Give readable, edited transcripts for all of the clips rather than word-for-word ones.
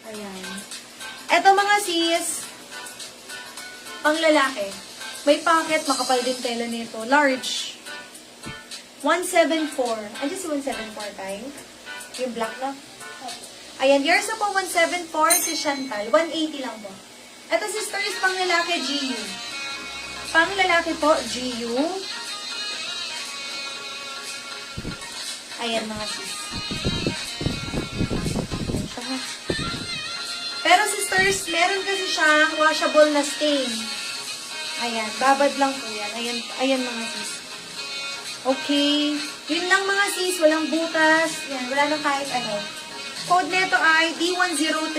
Ayan. Eto mga sis, pang lalaki. May pocket, makapal din tela nito. Large. 174. Andiyan si 174 tayo? Yung black na? Ayan, yours na po 174 si Chantal. 180 lang po. Ito sisters, pang lalaki, GU. Pang lalaki po, GU. Ayan mga sis. Ayan siya ha. Pero sisters, meron kasi siyang washable na stain. Ayan, babad lang po yan. Ayan, ayan mga sis. Okay. Yun lang mga sis, walang butas. Yan, wala nang kahit ano. Code neto ay D103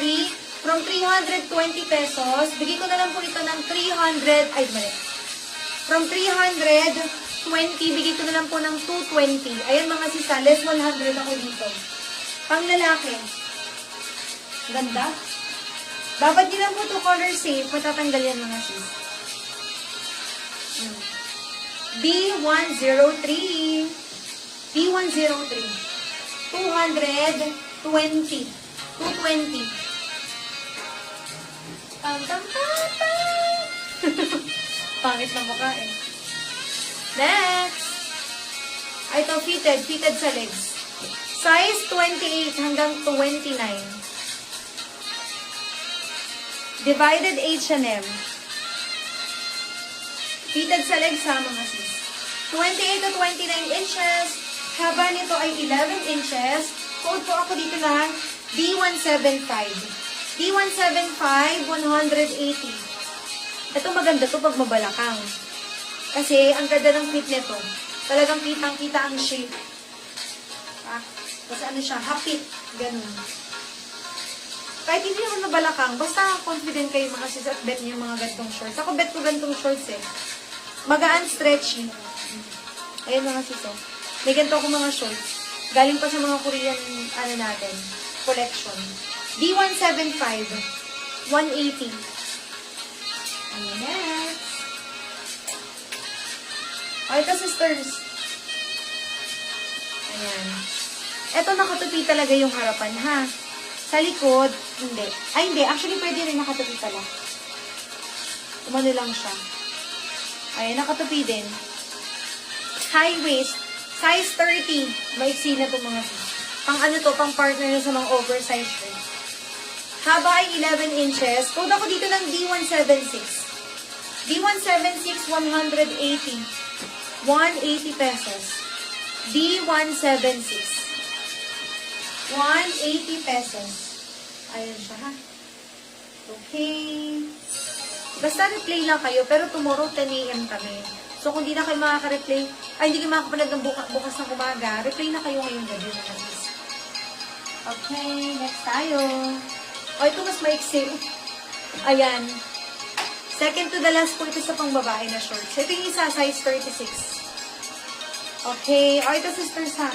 from 320 pesos. Bigay ko na lang po ito ng 300, ay mali. From 320, bigay ko na lang po ng 220. Ayan mga sis, less 100 ako dito. Pang lalaki. Ganda. Babad nyo lang po to color safe. Matatanggal yan mga sis. D103. D103. 220. 220. Tam, tam, tam, tam. Pangit na mukha eh. Next. Ay, ito, fitted. Fitted sa legs. Size 28 hanggang 29. Divided H&M. Fitted sa legs ha, mga sis. 28 to 29 inches. Haba nito ay 11 inches. Code po ako dito na D175. D175, 180. Ito maganda to pag mabalakang. Kasi ang ganda ng fit nito. Talagang kitang-kita ang shape. Ah, kasi ano siya, hapit. Ganun. Kahit hindi naman mabalakang, basta confident kayo mga sis at bet niyo yung mga gantong shorts. Ako bet ko gantong shorts eh. Magaan stretchy. Ayan mga sis oh. May ganito ako mga shorts. Galing pa sa mga Korean, ano natin, collection. D175. 180. Ano next? O, ito sisters. Ayan. Ito nakatupi talaga yung harapan ha. Sa likod, hindi. Ay, hindi. Actually, pwede rin nakatupi pala. Umano lang siya. Ayan, nakatupi din. High waist. Size 30. Maiksi na ito mga sis. Pang ano to, pang partner na sa mga oversized shirt. Haba ay 11 inches. Code ako dito ng D176. D176, 180. 180 pesos. D176. 180 pesos. Ayan siya ha. Okay. Basta replay lang kayo, pero tomorrow 10 AM kami. So, kung di na kayo makaka-replay, ay hindi kayo makakapanood ng bukas ng umaga, replay na kayo ngayong gabi na guys. Okay, next tayo. O, ito mas maiksi. Ayan. Second to the last po ito sa pang babae na shorts. Ito yung isa, size 36. Okay. O, ito sisters ha.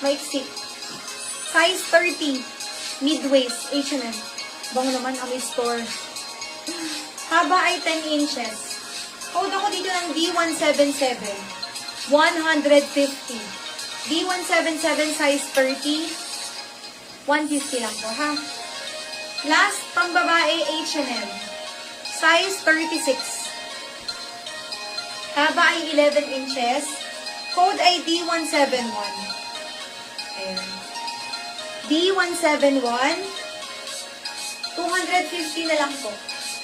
Maiksi. Size 30. Mid-waist. H&M. Bango naman, amoy store. Haba ay 10 inches. Code ako dito ng D177. 150. D177 size 30. 150 lang po, ha? Last, pang babae, H&M. Size 36. Haba ay 11 inches. Code ay D171. Ayan. D171. 250 na lang po.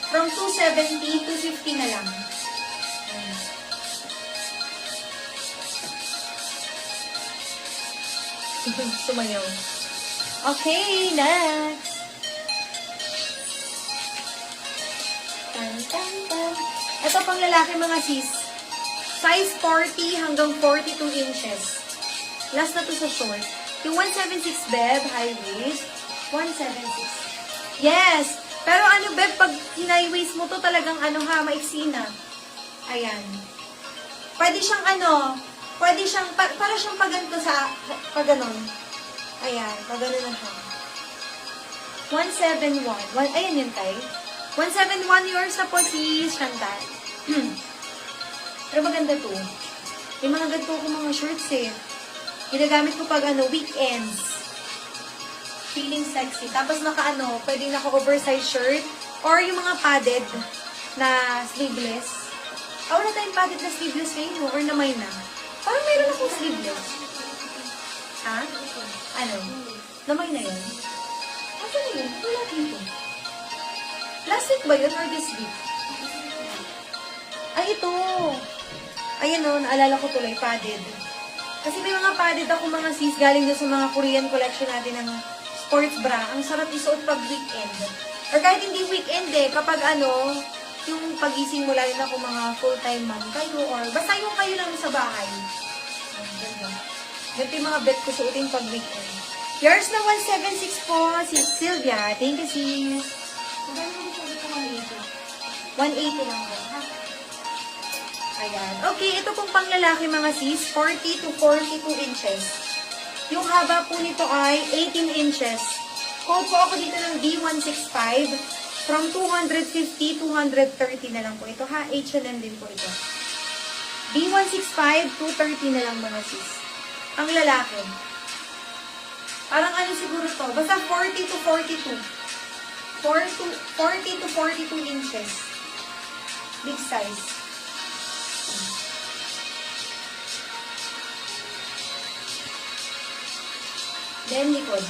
From 270 to 50 na lang. Sumayaw. Okay, next. Tan, tan, tan. Ito pang lalaki mga sis. Size 40 hanggang 42 inches. Last na to sa short. Yung 176 beb, high waist. 176. Yes! Pero ano beb, pag high waist mo to talagang ano ha, maiksi na. Ayan. Pwede siyang ano, pwede siyang, para siyang paganto sa, paganon. Ayan, paganon na siya. 171. Ayan yun tayo. 171 yours na po si Chantal. Pero maganda to. May mga ganito ko mga shorts eh. Ginagamit ko pag weekends. Feeling sexy. Tapos pwede naka-oversized shirt. Or yung mga padded na sleeveless. Wala tayong padded na sleeveless ngayon, no? Or namay na. Parang mayroon akong sleeveless. Ha? Ano? Namay na yun? Ano na yun? Wala dito. Last week ba yun or this week? Ay, ito. Ayan o, naalala ko tuloy, padded. Kasi may mga padded ako mga sis, galing doon sa mga Korean collection natin ng sports bra. Ang sarap isuot pag weekend. Or kahit hindi weekend kapag yung pagising mo, lalo na kung mga full-time mom kayo, or basta yung kayo lang sa bahay. Ganito yung mga bet ko suotin pag weekend. Yours na 176 po, si Sylvia. Thank you, sis. Magkano mo sabi ko 180? 180 lang po, ha? Ayan. Okay, ito pong panglalaki mga sis, 40 to 42 inches. Yung haba po nito ay 18 inches. Code po ako dito ng D165. From 250, 230 na lang po ito, ha? H&M din po ito. D165, 230 na lang mga sis. Ang lalaki. Parang siguro to? Basta 40 to 42. 40 to 42 inches. Big size. Then, likod.